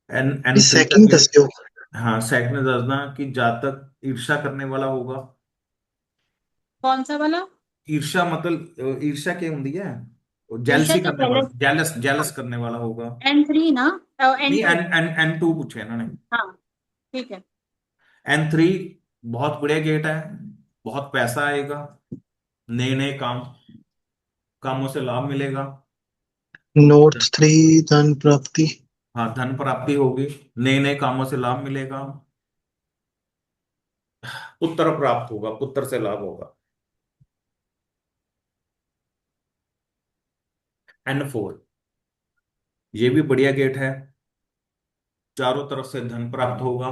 एन ਇਹ 3 का ਸੈਕਿੰਡ गेट, ਦੱਸਿਓ। हाँ सेकंड दसना कि जातक ईर्षा करने वाला होगा। कौन सा वाला? ईर्षा मतलब ईर्षा क्या होती है? ईर्ष्या जेलसी तो करने वाला, जेलस। जेलस हाँ, जेलस करने वाला होगा। N3 ना, नहीं, N2। N2 पूछे इन्होंने। हाँ, ठीक है। N3 बहुत बढ़िया गेट है, बहुत पैसा आएगा, नए नए कामों से लाभ मिलेगा। नॉर्थ 3 धन प्राप्ति। हाँ, धन प्राप्ति होगी, नए नए कामों से लाभ मिलेगा, पुत्र प्राप्त होगा, पुत्र से लाभ होगा। N4 ये भी बढ़िया गेट है, चारों तरफ से धन प्राप्त होगा।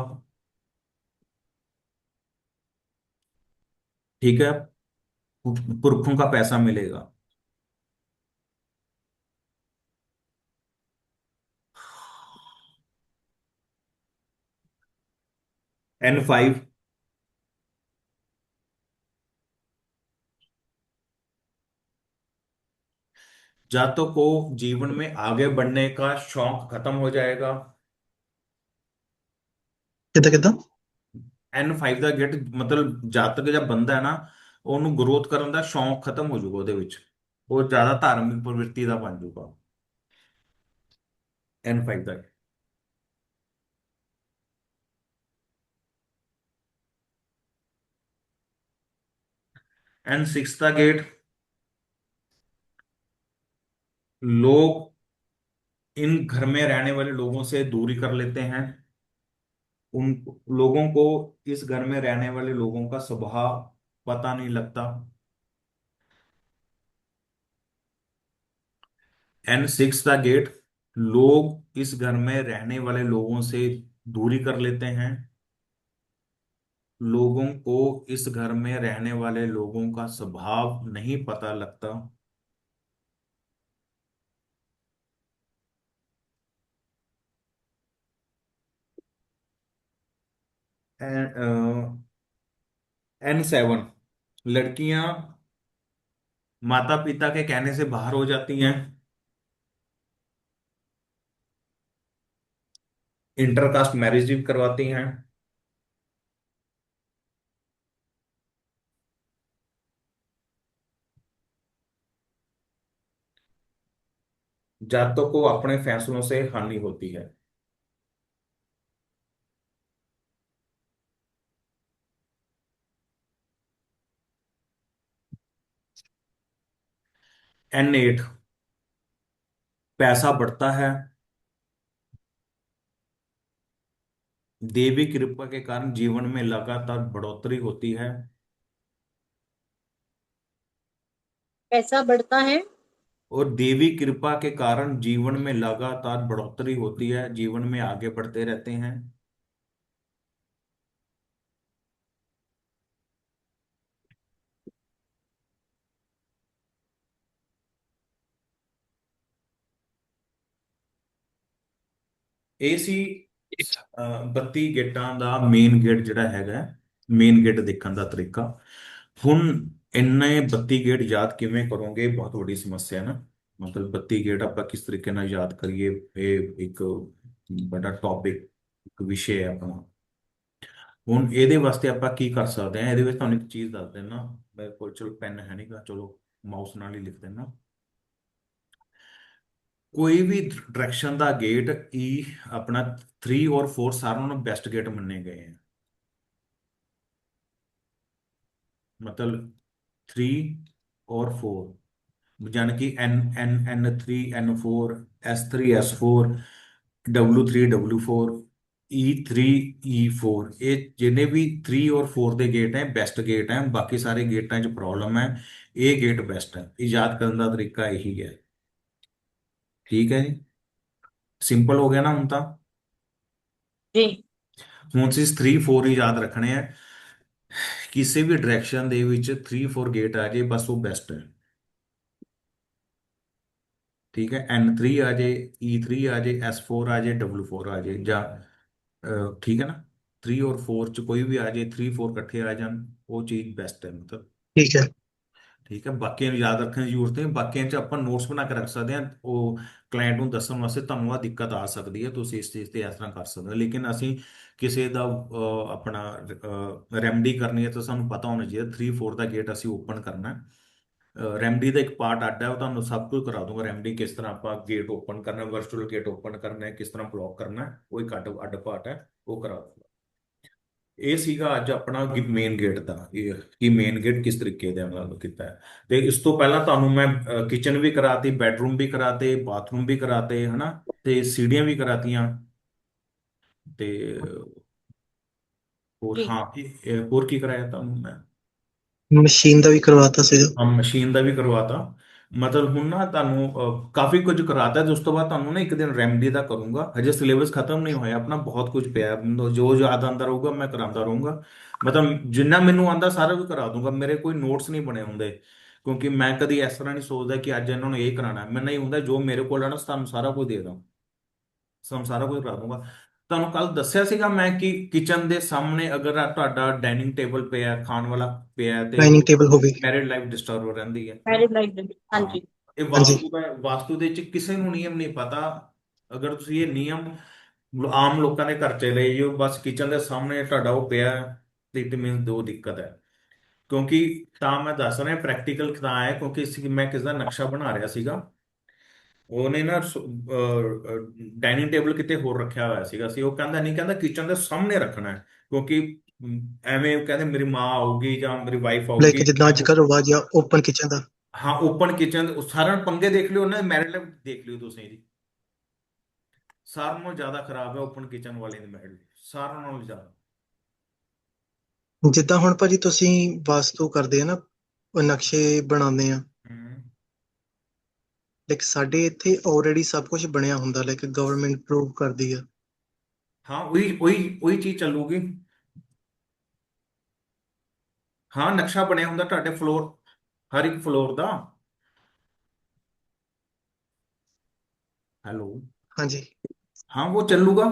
ठीक है, पुरखों का पैसा मिलेगा। N5 जातकों को जीवन में आगे बढ़ने का शौक खत्म हो जाएगा। कितना कितना? N5 का गेट मतलब जातक जब बनता है ना, ਉਹਨੂੰ ਗਰੋਥ ਕਰਨ ਦਾ ਸ਼ੌਂਕ ਖਤਮ ਹੋ ਜਾਊਗਾ ਉਹਦੇ ਵਿੱਚ, ਉਹ ਜ਼ਿਆਦਾ ਧਾਰਮਿਕ ਪ੍ਰਵਿਰਤੀ ਦਾ ਬਣ ਜਾਊਗਾ। N5 ਦਾ। N6 का गेट, लोग इन घर में रहने वाले लोगों से दूरी कर लेते हैं। उन लोगों को इस घर में रहने वाले लोगों का स्वभाव पता नहीं लगता। N6 का गेट, लोग इस घर में रहने वाले लोगों से दूरी कर लेते हैं। लोगों को इस घर में रहने वाले लोगों का स्वभाव नहीं पता लगता। N7, लड़कियां माता पिता के कहने से बाहर हो जाती हैं। इंटरकास्ट मैरिज भी करवाती हैं। जातकों को अपने फैसलों से हानि होती है। N8, पैसा बढ़ता है। देवी कृपा के कारण जीवन में लगातार बढ़ोतरी होती है। पैसा बढ़ता है। और देवी कृपा के कारण जीवन में लगातार बढ़ोतरी होती है, जीवन में आगे बढ़ते रहते हैं। ਏਸੀ 32 ਗੇਟਾਂ ਦਾ ਮੇਨ ਗੇਟ ਜਿਹੜਾ ਹੈਗਾ, ਮੇਨ ਗੇਟ ਦੇਖਣ ਦਾ ਤਰੀਕਾ। ਹੁਣ ਇੰਨੇ 32 ਗੇਟ ਯਾਦ ਕਿਵੇਂ ਕਰੋਗੇ, ਬਹੁਤ ਵੱਡੀ ਸਮੱਸਿਆ ਹੈ ਨਾ। ਮਤਲਬ 32 ਗੇਟ ਆਪਾਂ ਕਿਸ ਤਰੀਕੇ ਨਾਲ ਯਾਦ ਕਰੀਏ, ਇਹ ਇੱਕ ਬੜਾ ਟੌਪਿਕ, ਇੱਕ ਵਿਸ਼ੇ ਹੈ ਆਪਣਾ। ਹੁਣ ਇਹਦੇ ਵਾਸਤੇ ਆਪਾਂ ਕੀ ਕਰ ਸਕਦੇ ਹਾਂ, ਇਹਦੇ ਵਿੱਚ ਤੁਹਾਨੂੰ ਇੱਕ ਚੀਜ਼ ਦੱਸ ਦਿੰਦਾ। ਮੇਰੇ ਕੋਲ ਚਲੋ ਪੈਨ ਹੈ ਨਹੀਂਗਾ, ਚਲੋ ਮਾਊਸ ਨਾਲ ਹੀ ਲਿਖ ਦਿੰਦਾ। ਕੋਈ ਵੀ ਡਾਇਰੈਕਸ਼ਨ ਦਾ ਗੇਟ ਈ ਆਪਣਾ 3 ਔਰ 4 ਸਾਰਿਆਂ ਨੂੰ ਬੈਸਟ ਗੇਟ ਮੰਨੇ ਗਏ ਹੈ। मतलब 3 और 4, यानी कि N3 N4 S3 S4 W3 W4 E3 E4, ਇਹ ਜਿੰਨੇ ਵੀ 3 और 4 ਦੇ ਗੇਟ ਹੈ ਬੈਸਟ ਗੇਟ ਹੈ। ਬਾਕੀ ਸਾਰੇ ਗੇਟਾਂ 'ਚ ਪ੍ਰੋਬਲਮ ਹੈ, ਇਹ ਗੇਟ ਬੈਸਟ ਹੈ। ਇਹ ਯਾਦ ਕਰਨ ਦਾ ਤਰੀਕਾ ਇਹੀ ਹੈ। ਠੀਕ ਹੈ ਜੀ, ਸਿੰਪਲ ਹੋ ਗਿਆ ਨਾ ਹੁਣ ਤਾਂ। जी। ਹੁਣ ਤੁਸੀਂ 3 4 ਹੀ ਯਾਦ ਰੱਖਣੇ ਆ। ਕਿਸੇ ਵੀ ਡਾਇਰੈਕਸ਼ਨ ਦੇ ਵਿੱਚ 3 4 ਗੇਟ ਆ ਜੇ ਬਸ ਉਹ ਬੈਸਟ ਹੈ। ਠੀਕ ਹੈ, N3 ਆ ਜੇ, E3 ਆ ਜੇ, S4 ਆ ਜੇ, W4 ਆ ਜੇ, ਜਾਂ ਠੀਕ ਹੈ ਨਾ, 3 ਔਰ 4 ਚ ਕੋਈ ਵੀ ਆ ਜੇ, 3 4 ਇਕੱਠੇ ਆ ਜਾਣ, ਉਹ ਚੀਜ਼ ਬੈਸਟ ਹੈ ਮਤਲਬ। ठीक है। ਠੀਕ ਹੈ, ਬਾਕੀਆਂ ਨੂੰ ਯਾਦ ਰੱਖਣ ਦੀ ਜ਼ਰੂਰਤ ਨਹੀਂ, ਬਾਕੀਆਂ 'ਚ ਆਪਾਂ ਨੋਟਸ ਬਣਾ ਕੇ ਰੱਖ ਸਕਦੇ ਹਾਂ। ਉਹ ਕਲਾਇੰਟ ਨੂੰ ਦੱਸਣ ਵਾਸਤੇ ਤੁਹਾਨੂੰ ਆ ਦਿੱਕਤ ਆ ਸਕਦੀ ਹੈ, ਤੁਸੀਂ ਇਸ ਚੀਜ਼ ਤੇ ਇਸ ਤਰ੍ਹਾਂ ਕਰ ਸਕਦੇ ਹੋ। ਲੇਕਿਨ ਅਸੀਂ ਕਿਸੇ ਦਾ ਆਪਣਾ ਰੈਮਡੀ ਕਰਨੀ ਹੈ ਤਾਂ ਸਾਨੂੰ ਪਤਾ ਹੋਣਾ ਚਾਹੀਦਾ 3 4 ਦਾ ਗੇਟ ਅਸੀਂ ਓਪਨ ਕਰਨਾ। ਰੈਮਡੀ ਦਾ ਇੱਕ ਪਾਰਟ ਅੱਡ ਹੈ, ਉਹ ਤੁਹਾਨੂੰ ਸਭ ਕੁਝ ਕਰਾ ਦੂੰਗਾ। ਰੈਮਡੀ ਕਿਸ ਤਰ੍ਹਾਂ ਆਪਾਂ ਗੇਟ ਓਪਨ ਕਰਨਾ, ਵਰਚੁਅਲ ਗੇਟ ਓਪਨ ਕਰਨਾ ਹੈ, ਕਿਸ ਤਰ੍ਹਾਂ ਬਲੌਕ ਕਰਨਾ ਹੈ, ਉਹ ਇੱਕ ਅੱਡ ਪਾਰਟ ਹੈ, ਉਹ ਕਰਾ ਦੂੰਗਾ। ਇਹ ਸੀਗਾ ਅੱਜ ਆਪਣਾ ਮੇਨ ਗੇਟ ਦਾ, ਇਹ ਕਿ ਮੇਨ ਗੇਟ ਕਿਸ ਤਰੀਕੇ ਦੇ ਨਾਲ ਕੀਤਾ ਹੈ। ਤੇ ਇਸ ਤੋਂ ਪਹਿਲਾਂ ਤੁਹਾਨੂੰ ਮੈਂ ਕਿਚਨ ਵੀ ਕਰਾਤੀ, ਬੈਡਰੂਮ ਵੀ ਕਰਾਤੇ, ਬਾਥਰੂਮ ਵੀ ਕਰਾਤੇ, ਹਨਾ, ਤੇ ਸੀੜੀਆਂ ਵੀ ਕਰਾਤੀਆਂ। ਤੇ ਹੋਰ जी। ਹਾਂ, ਹੋਰ ਕੀ ਕਰਾਇਆ ਤੁਹਾਨੂੰ ਮੈਂ? मशीन का भी करवाता सीगा। ਹਾਂ, ਮਸ਼ੀਨ ਦਾ ਵੀ ਕਰਵਾਤਾ। ਮਤਲਬ ਹੁਣ ਨਾ ਤੁਹਾਨੂੰ ਕਾਫੀ ਕੁਝ ਕਰਾਤਾ, ਤੇ ਉਸ ਤੋਂ ਬਾਅਦ ਤੁਹਾਨੂੰ ਨਾ ਇੱਕ ਦਿਨ ਰੈਮਡੀ ਦਾ ਕਰੂੰਗਾ। ਹਜੇ ਸਿਲੇਬਸ ਖਤਮ ਨਹੀਂ ਹੋਇਆ ਆਪਣਾ, ਬਹੁਤ ਕੁਝ ਪਿਆ ਹੈ। ਮੈਨੂੰ ਜੋ ਯਾਦ ਆਉਂਦਾ ਰਹੂਗਾ ਮੈਂ ਕਰਾਉਂਦਾ ਰਹੂੰਗਾ। ਮਤਲਬ ਜਿੰਨਾ ਮੈਨੂੰ ਆਉਂਦਾ ਸਾਰਾ ਵੀ ਕਰਾ ਦੂੰਗਾ। ਮੇਰੇ ਕੋਈ ਨੋਟਸ ਨਹੀਂ ਬਣੇ ਹੁੰਦੇ, ਕਿਉਂਕਿ ਮੈਂ ਕਦੀ ਇਸ ਤਰ੍ਹਾਂ ਨਹੀਂ ਸੋਚਦਾ ਕਿ ਅੱਜ ਇਹਨਾਂ ਨੂੰ ਇਹ ਕਰਾਉਣਾ। ਮੈਂ ਨਹੀਂ ਹੁੰਦਾ, ਜੋ ਮੇਰੇ ਕੋਲ ਆਣਾ ਤੁਹਾਨੂੰ ਸਾਰਾ ਕੁਝ ਦੇ ਦਾਂ, ਤੁਹਾਨੂੰ ਸਾਰਾ ਕੁਝ ਕਰਾ ਦੂੰਗਾ। ਤੁਹਾਨੂੰ ਕੱਲ ਦੱਸਿਆ ਸੀਗਾ ਮੈਂ ਕਿ ਕਿਚਨ ਦੇ ਸਾਹਮਣੇ ਅਗਰ ਤੁਹਾਡਾ ਡਾਈਨਿੰਗ ਟੇਬਲ ਪਿਆ, ਖਾਣ ਵਾਲਾ ਪਿਆ, ਤੇ डाइनिंग टेबल हो गई। ਮੈਰਿਡ ਲਾਈਫ ਡਿਸਟਰਬ ਰਹਿੰਦੀ ਹੈ। Marriage life. हाँ ਹਾਂ, जी। ਇਹ हाँ जी। ਵਾਸਤੂ ਦੇ ਵਿੱਚ ਕਿਸੇ ਨੂੰ ਨਿਯਮ ਨਹੀਂ ਪਤਾ। ਅਗਰ ਤੁਸੀਂ ਇਹ ਨਿਯਮ ਆਮ ਲੋਕਾਂ ਦੇ ਘਰ ਚਲੇ ਜਾਓ, ਬਸ ਕਿਚਨ ਦੇ ਸਾਹਮਣੇ ਤੁਹਾਡਾ ਉਹ ਪਿਆ, ਤੇ ਇਟ ਮੀਨਸ ਦੋ ਦਿੱਕਤ ਹੈ। ਕਿਉਂਕਿ ਤਾਂ ਮੈਂ ਦੱਸ ਰਿਹਾ ਪ੍ਰੈਕਟੀਕਲ ਤਾਂ ਹੈ, ਕਿਉਂਕਿ ਮੈਂ ਕਿਸ ਦਾ ਨਕਸ਼ਾ ਬਣਾ ਰਿਹਾ ਸੀਗਾ। ਉਹਨੇ ਨਾ ਡਾਈਨਿੰਗ ਟੇਬਲ ਕਿਤੇ ਹੋਰ ਰੱਖਿਆ ਹੋਇਆ ਸੀਗਾ ਸੀ, ਉਹ ਕਹਿੰਦਾ ਨਹੀਂ, ਕਹਿੰਦਾ ਕਿਚਨ ਦੇ ਸਾਹਮਣੇ ਰੱਖਣਾ ਹੈ, ਕਿਉਂਕਿ ਐਵੇਂ ਕਹਿੰਦੇ ਮੇਰੀ ਮਾਂ ਆਊਗੀ ਜਾਂ ਮੇਰੀ ਵਾਈਫ ਲਾਈਕ ਆਊਗੀ ਜਿੱਦਾਂ ਜਾਂ ਅੱਜ ਕੱਲ੍ਹ ਰਿਵਾਜ ਆ ਓਪਨ ਕਿਚਨ ਦਾ। ਹਾਂ ਓਪਨ ਕਿਚਨ, ਸਾਰਾ ਪੰਗੇ ਦੇਖ ਲਿਓ ਨਾ, ਮੈਰਿਡ ਲਾਈਫ ਦੇਖ ਲਿਓ ਤੁਸੀਂ ਜੀ। ਸਾਰਿਆਂ ਨਾਲੋਂ ਜ਼ਿਆਦਾ ਖਰਾਬ ਹੈ ਓਪਨ ਕਿਚਨ ਵਾਲੇ ਦੀ ਮੈਰਿਡ ਲਾਈਫ, ਸਾਰਿਆਂ ਨਾਲੋਂ ਜ਼ਿਆਦਾ। ਜਿੱਦਾਂ ਹੁਣ ਭਾਜੀ ਤੁਸੀਂ ਵਾਸਤੂ ਕਰਦੇ ਆ ਨਾ, ਉਹ ਨਕਸ਼ੇ ਬਣਾਉਂਦੇ ਆ, ਹਮ। ਲਾਈਕ ਸਾਡੇ ਇੱਥੇ ਆਲਰੇਡੀ ਸਭ ਕੁਝ ਬਣਿਆ ਹੁੰਦਾ, ਲਾਈਕ ਗਵਰਨਮੈਂਟ ਅਪਰੂਵ ਕਰਦੀ ਆ। ਹਾਂ ਉਹੀ ਉਹੀ ਉਹੀ ਚੀਜ਼ ਚੱਲੂਗੀ। ਹਾਂ ਨਕਸ਼ਾ ਬਣਿਆ ਹੁੰਦਾ ਤੁਹਾਡੇ ਫਲੋਰ, ਹਰ ਇੱਕ ਫਲੋਰ ਦਾ। ਹੈਲੋ। ਹਾਂਜੀ। ਹਾਂ ਉਹ ਚੱਲੂਗਾ।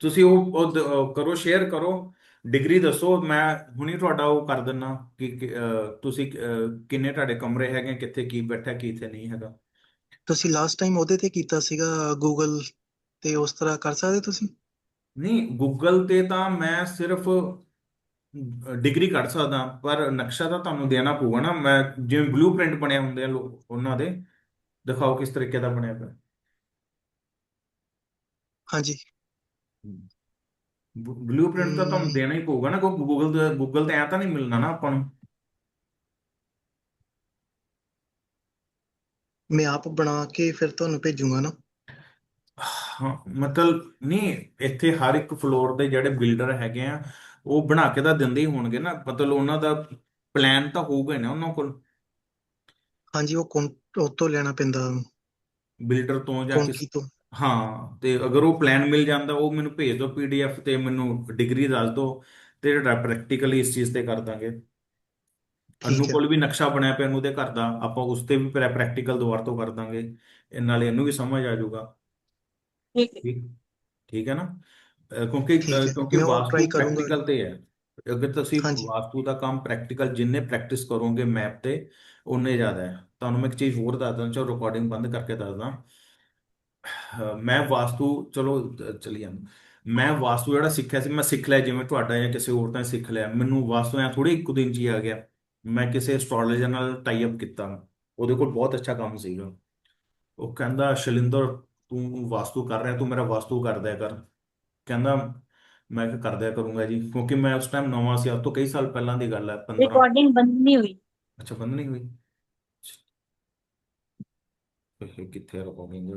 ਤੁਸੀਂ ਉਹ ਕਰੋ, ਸ਼ੇਅਰ ਕਰੋ, ਡਿਗਰੀ ਦੱਸੋ, ਮੈਂ ਹੁਣੀ ਤੁਹਾਡਾ ਉਹ ਕਰ ਦਿੰਦਾ ਕਿ ਤੁਸੀਂ ਕਿੰਨੇ ਤੁਹਾਡੇ ਕਮਰੇ ਹੈਗੇ, ਕਿੱਥੇ ਕੀ ਬੈਠਾ ਕੀ ਇੱਥੇ ਨਹੀਂ ਹੈਗਾ। ਤੁਸੀਂ ਲਾਸਟ ਟਾਈਮ ਉਹਦੇ ਤੇ ਕੀਤਾ ਸੀਗਾ ਗੂਗਲ ਤੇ, ਉਸ ਤਰ੍ਹਾਂ ਕਰ ਸਕਦੇ ਤੁਸੀਂ? ਨਹੀਂ ਗੂਗਲ ਤੇ ਤਾਂ ਮੈਂ ਸਿਰਫ ਡਿਗਰੀ ਕੱਢ ਸਕਦਾ, ਪਰ ਨਕਸ਼ਾ ਤਾਂ ਤੁਹਾਨੂੰ ਦੇਣਾ ਪਊਗਾ ਨਾ, ਮੈਂ ਜਿਵੇਂ ਬਲੂ ਪ੍ਰਿੰਟ ਬਣੇ ਹੁੰਦੇ ਆ ਉਹਨਾਂ ਦੇ, ਦਿਖਾਓ ਕਿਸ ਤਰੀਕੇ ਦਾ ਬਣਿਆ ਪਿਆ। ਹਾਂਜੀ। ਬਲੂ ਪ੍ਰਿੰਟ ਤਾਂ ਤੁਹਾਨੂੰ ਹਮ, ਦੇਣਾ ਹੀ ਪਊਗਾ ਨਾ, ਕਿਉਂਕਿ ਗੂਗਲ ਤੇ ਐਂ ਤਾਂ ਨਹੀਂ ਮਿਲਣਾ ਨਾ ਆਪਾਂ ਨੂੰ। ਮੈਂ ਆਪ ਬਣਾ ਕੇ ਫਿਰ ਤੁਹਾਨੂੰ ਭੇਜੂਗਾ ਨਾ। ਹਾਂ ਮਤਲਬ ਨਹੀਂ, ਇੱਥੇ ਹਰ ਇੱਕ ਫਲੋਰ ਦੇ ਜਿਹੜੇ ਬਿਲਡਰ ਹੈਗੇ ਆ, ਉਹ ਬਣਾ ਕੇ ਤਾਂ ਦਿੰਦੇ ਹੀ ਹੋਣਗੇ ਨਾ, ਮਤਲਬ ਉਹਨਾਂ ਦਾ ਪਲਾਨ ਤਾਂ ਹੋਊਗਾ ਹੀ ਨਾ ਉਹਨਾਂ ਕੋਲ, ਹਾਂਜੀ, ਉਹ ਤੋਂ ਲੈਣਾ ਪੈਂਦਾ, ਬਿਲਡਰ ਤੋਂ ਜਾਂ ਕਿਸ। ਕੌਂਕੀ ਤੋਂ। ਹਾਂ ਤੇ ਅਗਰ ਉਹ ਪਲਾਨ ਮਿਲ ਜਾਂਦਾ, ਉਹ ਮੈਨੂੰ ਭੇਜ ਦਿਓ PDF ਤੇ, ਮੈਨੂੰ ਡਿਗਰੀ ਦੱਸ ਦਿਓ, ਤੇ ਜਿਹੜਾ ਪ੍ਰੈਕਟੀਕਲੀ ਇਸ ਚੀਜ਼ ਤੇ ਕਰ ਦਾਂਗੇ। ਅਨੂ ਠੀਕ ਹੈ। ਕੋਲ ਵੀ ਨਕਸ਼ਾ ਬਣਿਆ ਪਿਆ ਉਹਦੇ ਘਰ ਦਾ, ਆਪਾਂ ਉਸ ਤੇ ਵੀ ਪ੍ਰੈਕਟੀਕਲ ਦੁਬਾਰਾ ਤੋਂ ਕਰ ਦਾਂਗੇ, ਇਹ ਨਾਲੇ ਇਹਨੂੰ ਵੀ ਸਮਝ ਆ ਜਾਊਗਾ। ठीक है। ਠੀਕ, ਠੀਕ ਹੈ ਨਾ। ਕਿਉਂਕਿ ਠੀਕ ਹੈ, ਕਿਉਂਕਿ ਮੈਂ ਉਹ ਟਰਾਈ ਵਾਸਤੂ ਕਰੂੰਗਾ। ਪ੍ਰੈਕਟੀਕਲ ਤੇ ਹੈ। ਅਗਰ ਤੁਸੀਂ ਹਾਂਜੀ। ਵਾਸਤੂ ਦਾ ਕੰਮ ਪ੍ਰੈਕਟੀਕਲ ਜਿੰਨੇ ਪ੍ਰੈਕਟਿਸ ਕਰੋਗੇ ਮੈਪ ਤੇ, ਉਨੇ ਜ਼ਿਆਦਾ ਹੈ। ਤੁਹਾਨੂੰ ਮੈਂ ਇੱਕ ਚੀਜ਼ ਹੋਰ ਦੱਸਦਾ, ਚਲੋ ਰਿਕਾਰਡਿੰਗ ਬੰਦ ਕਰਕੇ ਦੱਸਦਾ। ਮੈਂ ਵਾਸਤੂ, ਚਲੋ ਚਲੀ ਜਾਂਦਾ। ਮੈਂ ਵਾਸਤੂ ਜਿਹੜਾ ਸਿੱਖਿਆ ਸੀ, ਮੈਂ ਸਿੱਖ ਲਿਆ ਜਿਵੇਂ ਤੁਹਾਡਾ ਜਾਂ ਕਿਸੇ ਹੋਰ ਤਾਂ ਸਿੱਖ ਲਿਆ, ਮੈਨੂੰ ਵਾਸਤੂ ਐ ਥੋੜੀ ਇੱਕੋ ਦਿਨ ਚ ਹੀ ਆ ਗਿਆ। ਮੈਂ ਕਿਸੇ ਐਸਟ੍ਰੋਲੋਜਰ ਨਾਲ ਟਾਈ ਅਪ ਕੀਤਾ, ਉਹਦੇ ਕੋਲ ਬਹੁਤ ਅੱਛਾ ਕੰਮ ਸੀਗਾ। ਉਹ ਕਹਿੰਦਾ ਸ਼ਲਿੰਦਰ, ਤੂੰ ਵਾਸਤੂ ਕਰ ਰਿਹਾ, ਤੂੰ ਮੇਰਾ ਵਾਸਤੂ ਕਰ ਦਿਆ ਕਰ। ਕਹਿੰਦਾ ਮੈਂ ਕਿਹਾ ਕਰ ਦਿਆ ਕਰੂੰਗਾ ਜੀ, ਕਿਉਂਕਿ ਮੈਂ ਉਸ ਟਾਈਮ ਨਵਾਂ ਸੀ, ਅੱਜ ਤੋਂ ਕਈ ਸਾਲ ਪਹਿਲਾਂ ਦੀ ਗੱਲ ਹੈ, 15। रिकॉर्डिंग बंद नहीं हुई। ਅੱਛਾ ਬੰਦ ਨਹੀਂ ਹੋਈ। ਇਹ ਕਿੱਥੇ ਰਿਕਾਰਡਿੰਗ।